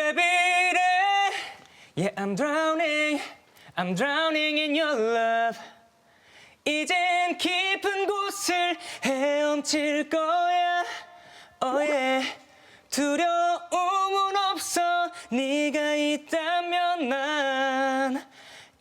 Gravity, yeah, I'm drowning in your love. 이젠 깊은 곳을 헤엄칠 거야. Oh yeah. 두려움은 없어. 네가 있다면 난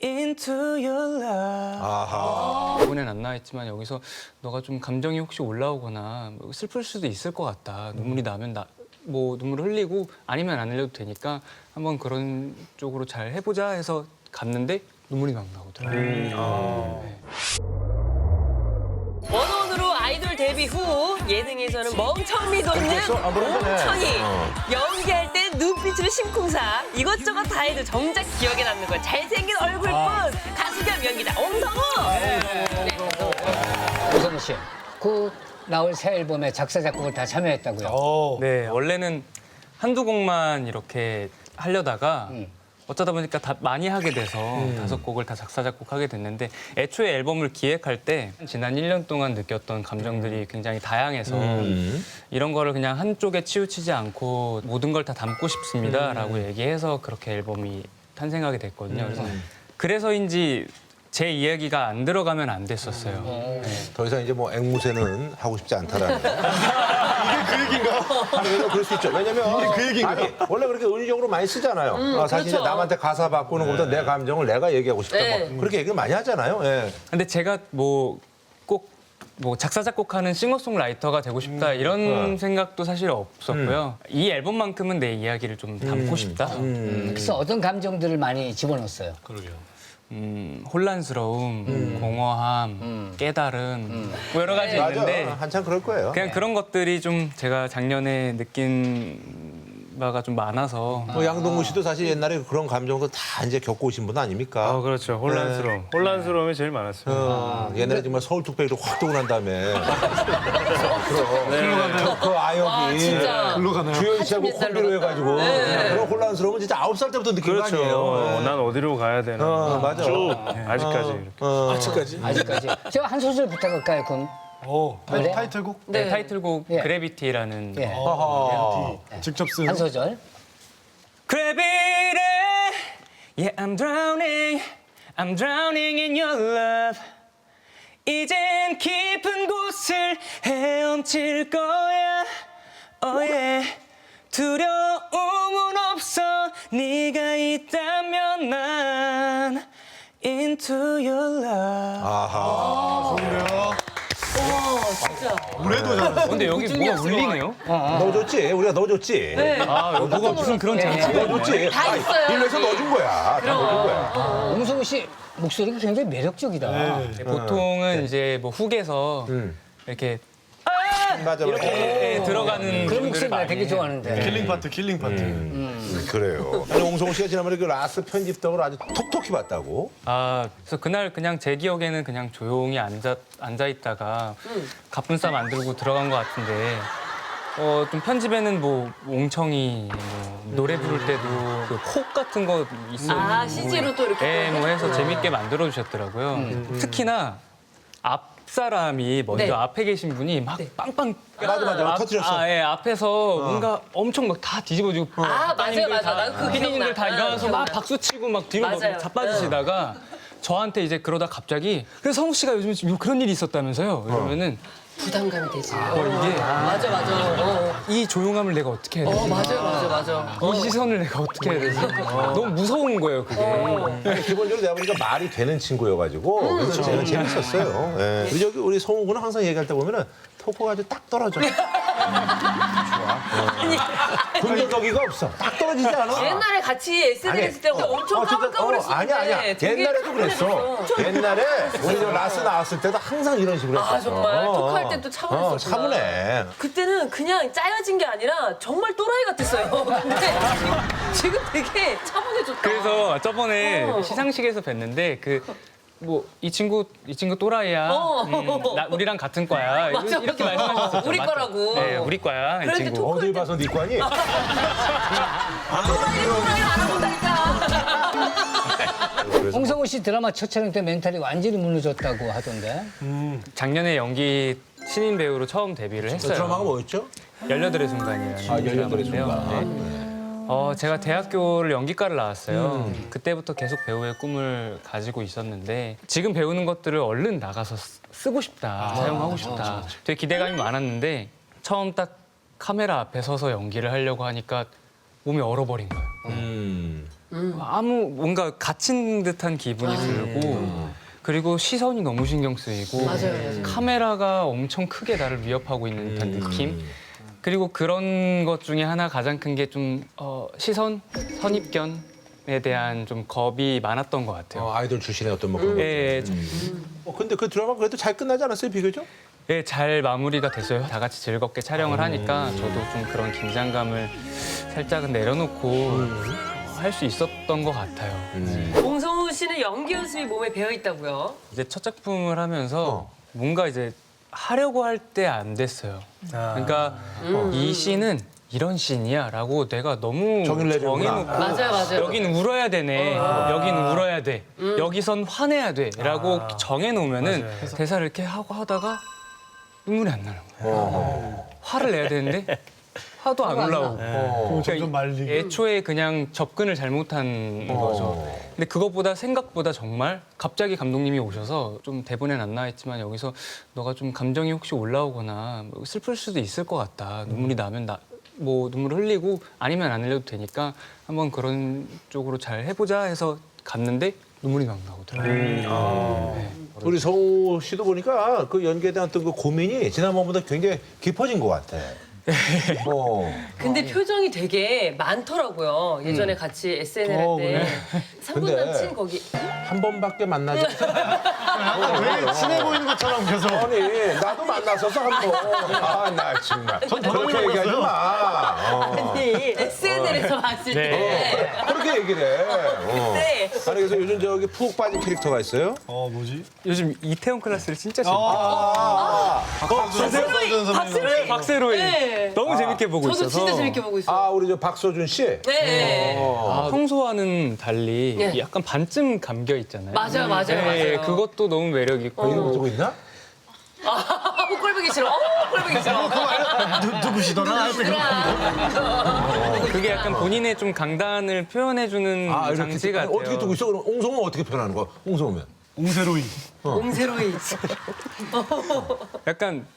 into your love. 아하. 이번엔 안 나왔지만 여기서 너가 좀 감정이 혹시 올라오거나 슬플 수도 있을 것 같다. 눈물이 나면 눈물을 흘리고 아니면 안 흘려도 되니까 한번 그런 쪽으로 잘 해보자 해서 갔는데 눈물이 막 나오더라고요. 네. 원원으로 아이돌 데뷔 후 예능에서는 멍청미 돋는 멍청이, 연기할 때 눈빛으로 심쿵사, 이것저것 다 해도 정작 기억에 남는 건 잘생긴 얼굴뿐 가수 겸 연기자 옹성우. 오성우 씨, 그 나올 새 앨범에 작사 작곡을 다 참여했다고요? 네, 원래는 한두 곡만 이렇게 하려다가 어쩌다 보니까 다 많이 하게 돼서 5곡을 다 작사 작곡하게 됐는데 애초에 앨범을 기획할 때 지난 1년 동안 느꼈던 감정들이 굉장히 다양해서 이런 거를 그냥 한쪽에 치우치지 않고 모든 걸 다 담고 싶습니다라고 얘기해서 그렇게 앨범이 탄생하게 됐거든요. 그래서인지 제 이야기가 안 들어가면 안 됐었어요. 네. 더 이상 이제 뭐 앵무새는 하고 싶지 않다라는. 이게 그 얘기인가? 아니, 그럴 수 있죠. 왜냐면 이게 그 얘기인가? 아니, 원래 그렇게 은유적으로 많이 쓰잖아요. 사실 이제 남한테 가사 바꾸는 것보다 내 감정을 내가 얘기하고 싶다. 뭐 그렇게 얘기를 많이 하잖아요. 예. 근데 제가 꼭 작사 작곡하는 싱어송라이터가 되고 싶다 이런 생각도 사실 없었고요. 이 앨범만큼은 내 이야기를 좀 담고 싶다. 그래서 어떤 감정들을 많이 집어넣었어요? 혼란스러움, 공허함, 깨달음 뭐 여러 가지 맞아. 있는데 한참 그럴 거예요. 그냥 그런 것들이 좀 제가 작년에 느낀 바가 좀 많아서 뭐 양동근 씨도 사실 옛날에 그런 감정도 다 이제 겪고 오신 분 아닙니까? 그렇죠. 혼란스러움. 혼란스러움이 제일 많았어요. 옛날에 정말 서울 특별히로 확 뜨고 난 다음에 그럼 그 아역이 진짜. 주현 씨하고 옛날로 콤비로 갔다. 해가지고 그런 혼란스러움은 진짜 9살 때부터 느낀 그렇죠. 거 아니에요? 난 어디로 가야 되나. 맞아. 쭉 아직까지 이렇게. 아직까지. 제가 한 소절 부탁할까요, 그럼? 노래? 타이틀곡? 네, 타이틀곡 예. 그래비티라는 예. 직접 쓴 한 소절. Gravity, yeah, I'm drowning in your love. 이젠 깊은 곳을 헤엄칠 거야. Oh yeah. 두려움은 없어. 네가 있다면 난 into your love. 아하. 노래도 잘했어. 근데 여기 뭐가 울리네요? 넣어줬지? 우리가 넣어줬지? 뭐가 무슨 그런 장치? 넣어줬지? 다 있어요, 일에서 여기. 넣어준 거야. 다 넣어준 거야. 오성우 씨 목소리가 굉장히 매력적이다. 보통은 이제 뭐 훅에서 이렇게 맞아, 맞아. 들어가는 그런 분들을 목소리 나 많이 되게 좋아하는데. 킬링 파트, 킬링 파트. 그래요. 아니, 옹성우 씨가 지난번에 그 라스 편집덕을 아주 톡톡히 봤다고? 그래서 그날 그냥 제 기억에는 그냥 조용히 앉아 있다가 갑분싸 만들고 들어간 것 같은데 좀 편집에는 뭐 옹청이 노래 부를 때도 그 콕 같은 거 있어요. CG로 또 이렇게. 네, 뭐 해서 재밌게 만들어 주셨더라고요. 특히나 앞 사람이 먼저 네. 앞에 계신 분이 막 빵빵 맞아. 터뜨렸어. 예, 앞에서 뭔가 엄청 막 다 뒤집어지고 맞아요. 나도 그거 피디님들 다 기억나. 일어나서 막 박수 치고 막 뒤로 막 맞아요. 자빠지시다가 저한테 이제 그러다 갑자기 그래서 성우 씨가 요즘 지금 그런 일이 있었다면서요. 이러면은 부담감이 되지. 이게 맞아. 이 조용함을 내가 어떻게 해야 되지? 맞아. 이 시선을 내가 어떻게 해야 되지? 너무 무서운 거예요, 그게. 아니, 기본적으로 내가 보니까 말이 되는 친구여가지고 그래서 제가 재밌었어요. 예. 우리 성우군은 항상 얘기할 때 보면은 토크가 아주 딱 떨어져. 좋아. 군더더기가 없어. 딱 떨어지지 않아. 옛날에 같이 SNS 했을 때 엄청 진짜, 까불까불했었는데. 아니야. 되게 옛날에도 그랬어. 옛날에 우리 저 라스 나왔을 때도 항상 이런 식으로 했었어. 정말 토크할 때 또 차분했었구나. 차분해. 그때는 그냥 짜여진 게 아니라 정말 또라이 같았어요. 근데 지금 되게 차분해졌다. 그래서 저번에 시상식에서 뵀는데 이 친구 또라이야. 우리랑 같은 과야. 맞아. 이렇게 말씀하셨어요. 우리 거라고. 네, 우리 과야. 이 그런데 친구. 어딜 봐서 네 과니? 또라이 알아본다니까. 홍성우 씨 드라마 첫 촬영 때 멘탈이 완전히 무너졌다고 하던데. 작년에 연기 신인 배우로 처음 데뷔를 했어요. 드라마가 뭐였죠? 18의 순간이라는 18의 드라마인데요. 순간. 네. 제가 대학교를 연기과를 나왔어요. 그때부터 계속 배우의 꿈을 가지고 있었는데 지금 배우는 것들을 얼른 나가서 쓰고 싶다, 사용하고 싶다. 되게 기대감이 많았는데 처음 딱 카메라 앞에 서서 연기를 하려고 하니까 몸이 얼어버린 거예요. 뭔가 갇힌 듯한 기분이 들고 그리고 시선이 너무 신경 쓰이고 맞아요. 카메라가 엄청 크게 나를 위협하고 있는 듯한 느낌. 그리고 그런 것 중에 하나 가장 큰 게 좀 시선, 선입견에 대한 좀 겁이 많았던 것 같아요. 아이돌 출신의 어떤 뭐 그런 예, 근데 그 드라마 그래도 잘 끝나지 않았어요, 비교적? 예, 잘 마무리가 됐어요. 다 같이 즐겁게 촬영을 하니까 저도 좀 그런 긴장감을 살짝은 내려놓고 할 수 있었던 것 같아요. 홍성우 씨는 연기 연습이 몸에 배어 있다고요? 이제 첫 작품을 하면서 뭔가 이제 하려고 할 때 안 됐어요. 그러니까 이 씬은 이런 씬이야라고 내가 너무 정의를 내려구나. 정해놓고 맞아요. 여기는 울어야 되네, 여기는 울어야 돼, 여기선 화내야 돼라고 정해놓으면은 대사를 이렇게 하고 하다가 눈물이 안 나는 거예요. 화를 내야 되는데 화도 안 올라오고. 점점 그러니까 말리고. 애초에 그냥 접근을 잘못한 거죠. 근데 그것보다 생각보다 정말 갑자기 감독님이 오셔서 좀 대본엔 안 나와 있지만 여기서 너가 좀 감정이 혹시 올라오거나 뭐 슬플 수도 있을 것 같다. 눈물이 나면 뭐 눈물 흘리고 아니면 안 흘려도 되니까 한번 그런 쪽으로 잘 해보자 해서 갔는데 눈물이 막 나오더라고요. 우리 성우 씨도 보니까 그 연기에 대한 어떤 그 고민이 지난번보다 굉장히 깊어진 것 같아. 근데 표정이 되게 많더라고요. 예전에 같이 SNL 할 때. 3분 근데 남친 거기. 한 번밖에 만나지 왜 친해 보이는 것처럼 계속. 아니 나도 만났었어 한 번. 아 나 정말. 그렇게 얘기하지 마. 아니, SNL에서 봤을 때. 그렇게 얘기를 해. 네. 아니 그래서 요즘 저기 푹 빠진 캐릭터가 있어요? 뭐지? 요즘 이태원 클래스를 진짜 재밌게 박세로이. 박세로이 네. 너무 재밌게 보고 저도 있어서 진짜 재밌게 보고 있어요. 아 우리 저 박서준 씨. 네. 평소와는 달리 네. 약간 반쯤 감겨 있잖아요. 맞아요. 네, 그것도 너무 매력 있고 이런 거 쓰고 있나? 꼴보기 싫어. 꼴보기 싫어. 누구시더라? 그게 약간 본인의 좀 강단을 표현해주는 이렇게 장치 같아요. 어떻게 두고 있어? 그럼 옹성은 어떻게 표현하는 거야? 옹성이면? 옹세로이. 옹세로이. 약간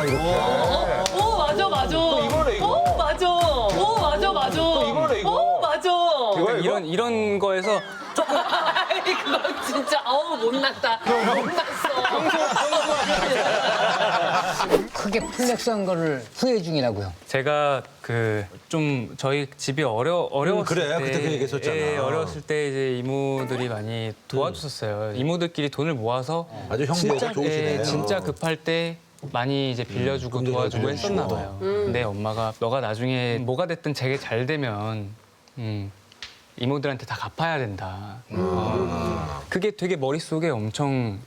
이렇게. 오, 맞아. 이거네, 이거. 오, 맞아. 오, 맞아. 이거네, 이거. 오, 맞아. 이거? 이런 거에서 그거 진짜 못났다. 못났어. 크게 플렉스한 거를 후회 중이라고요. 제가 그 좀 저희 집이 어려웠을 그래, 때 그때 그 얘기했었잖아. 어려웠을 때 이제 이모들이 많이 도와줬었어요. 이모들끼리 돈을 모아서 아주 형제가 좋으시네. 진짜 급할 때 많이 이제 빌려주고 도와주고 빌려주고. 했었나 봐요. 근데 엄마가 너가 나중에 뭐가 됐든 되게 잘 되면 이모들한테 다 갚아야 된다. 그게 되게 머릿속에 엄청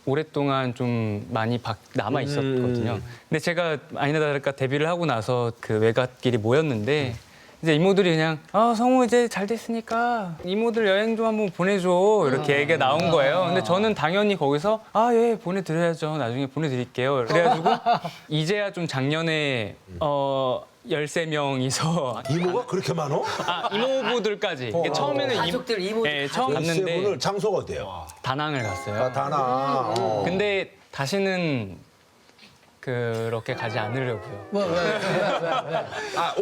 오랫동안 좀 많이 남아 있었거든요. 근데 제가 아니나 다를까 데뷔를 하고 나서 그 외갓끼리 모였는데 이제 이모들이 그냥 성우 이제 잘 됐으니까 이모들 여행 좀 한번 보내줘 이렇게 얘기가 나온 거예요. 근데 저는 당연히 거기서 예 보내드려야죠. 나중에 보내드릴게요. 그래가지고 이제야 좀 작년에 13명이서 이모가 그렇게 많어? 이모부들까지 이게 처음에는 가족들, 이모들. 예, 처음 분을 갔는데 장소가 어디예요? 다낭을 갔어요. 다나. 근데 다시는 그렇게 가지 않으려고요.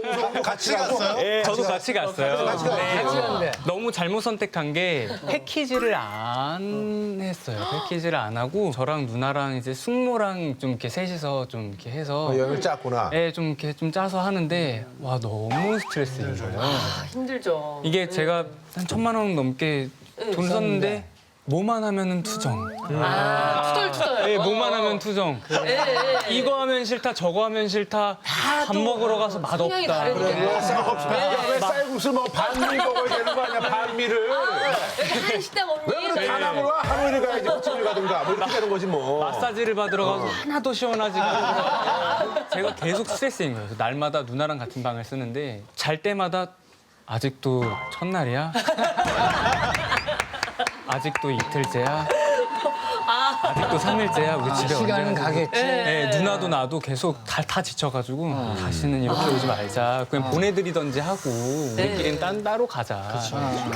옹성도 같이 갔어요? 네, 저도 같이 갔어요. 같이 근데 갔는데. 너무 잘못 선택한 게 패키지를 안 했어요. 패키지를 안 하고 저랑 누나랑 이제 숙모랑 좀 이렇게 셋이서 좀 이렇게 해서 여행을 짰구나. 좀 이렇게 좀 짜서 하는데 와 너무 스트레스인 거예요. 힘들죠. 이게 제가 한 1,000만 원 넘게 돈 썼는데 뭐만 하면은 투정. 투덜투덜. 네, 뭐만 하면 투정. 이거 하면 싫다, 저거 하면 싫다. 밥 먹으러 가서 성향이 맛없다. 다르니까. 왜 쌀국수 뭐 반미 먹어야 되는 거 아니야, 반미를. 여기 한식당 왜 언니. 그래, 다낭을 와? 하노이를 가야지, 호치민을 가든가. 뭐 이렇게 되는 거지, 뭐. 마사지를 받으러 가서 하나도 시원하지가 않아요. 제가 계속 스트레스인 거예요. 그래서 날마다 누나랑 같은 방을 쓰는데 잘 때마다 아직도 첫날이야? 아직도 이틀째야? 아직도 3일째야 우리 집에 시간은 언제 가겠지. 네, 누나도 나도 계속 다 지쳐가지고 다시는 이렇게 오지 말자. 그냥 보내드리던지 하고 우리끼리는 따로 가자.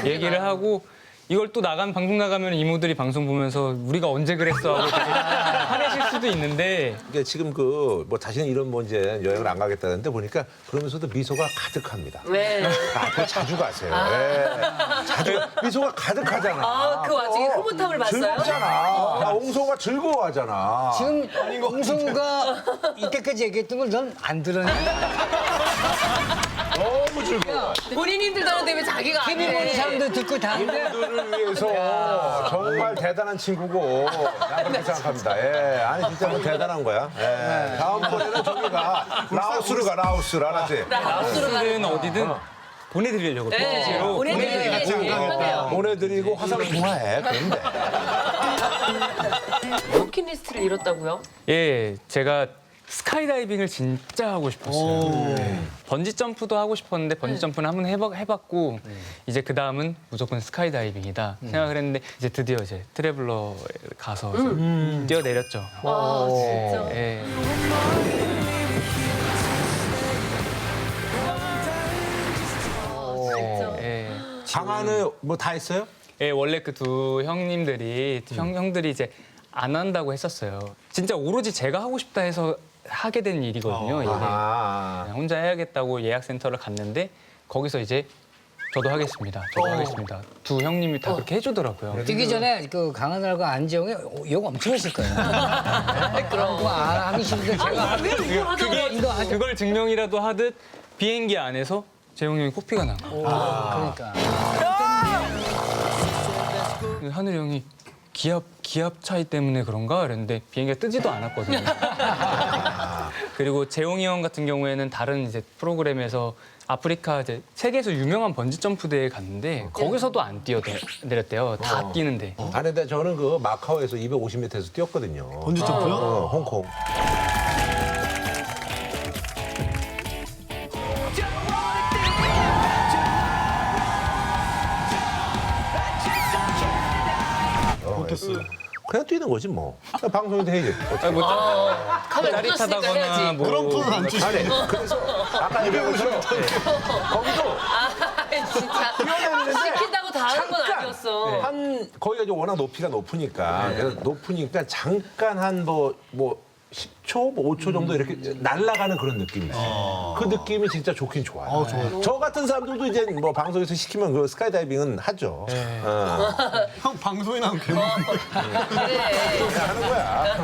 얘기를 하고 이걸 또 방송 나가면 이모들이 방송 보면서 우리가 언제 그랬어 하고 되게 화내실 수도 있는데 그러니까 지금 뭐 자신은 이런 뭐 이제 여행을 안 가겠다는데 보니까 그러면서도 미소가 가득합니다. 네. 앞으로 자주 가세요. 예. 자주 미소가 가득하잖아. 아, 그 와중에 흐뭇함을 봤어요? 즐겁잖아. 옹소가 즐거워하잖아. 지금 홍성우가 이때까지 얘기했던 걸 넌 안 들었니? 너무 즐거워. 본인 힘들다는데 왜 자기가 안 TV 보는 해? 사람들 듣고 다 하는데 이분들을 위해서 정말 대단한 친구고 나 그렇게 생각합니다. 예. 아니 진짜 뭐 대단한 거야. 예. 다음번에는 저기가 라오스로 가 라오스 알았지? 라오스든 어디든 보내드리려고 패키지로 보내드리는 게 제일 편해요. 보내드리고 화상 통화해. 그런데 버킷리스트를 이뤘다고요? 예, 제가 스카이다이빙을 진짜 하고 싶었어요. 네. 번지 점프도 하고 싶었는데 번지 점프는 한번 해봤고 이제 그 다음은 무조건 스카이다이빙이다 생각을 했는데 이제 드디어 이제 트래블러에 가서 이제 뛰어내렸죠. 아, 진짜. 예. 예. 방안을 뭐 다 했어요? 예, 원래 그 두 형님들이 형들이 이제 안 한다고 했었어요. 진짜 오로지 제가 하고 싶다 해서 하게 된 일이거든요. 이게. 그냥 혼자 해야겠다고 예약센터를 갔는데 거기서 이제 저도 하겠습니다. 저도 하겠습니다. 두 형님이 다 그렇게 해주더라고요. 뛰기 전에 그 강하늘과 안지영이 욕 엄청 했을 거예요. 그런 거 안 하기 싫은데 제가 왜 이걸 하자고 그걸 증명이라도 하듯 비행기 안에서 재용이 형이 코피가 난 거예요. 그러니까. 하늘이 형이 기압 차이 때문에 그런가? 그랬는데 비행기가 뜨지도 않았거든요. 그리고 재용이 형 같은 경우에는 다른 이제 프로그램에서 아프리카 이제 세계에서 유명한 번지 점프 대회에 갔는데 거기서도 안 뛰어내렸대요. 다 뛰는데. 아니 근데 저는 그 마카오에서 250m에서 뛰었거든요. 번지 점프요? 홍콩. 어땠어요? 그냥 뛰는 거지 뭐. 그냥 방송에도 해야지. 아니, 뭐 카메라 떴으니까 짜릿하다거나 해야지. 뭐 그런 푸는 안 주시네. 아니 그래서 아까 얘기한 것처럼 거기도 아, 진짜. 시킨다고 다 하는 건 아니었어. 한 거기가 이제 워낙 높이가 높으니까 그래서 높으니까 잠깐 한 뭐 10초, 뭐 5초 정도 이렇게 날아가는 그런 느낌이 있어요. 그 느낌이 진짜 좋긴 좋아요. 저 같은 사람들도 이제 뭐 방송에서 시키면 그 스카이다이빙은 하죠. 형 방송에 나온 괴물. 그래. 하는 거야.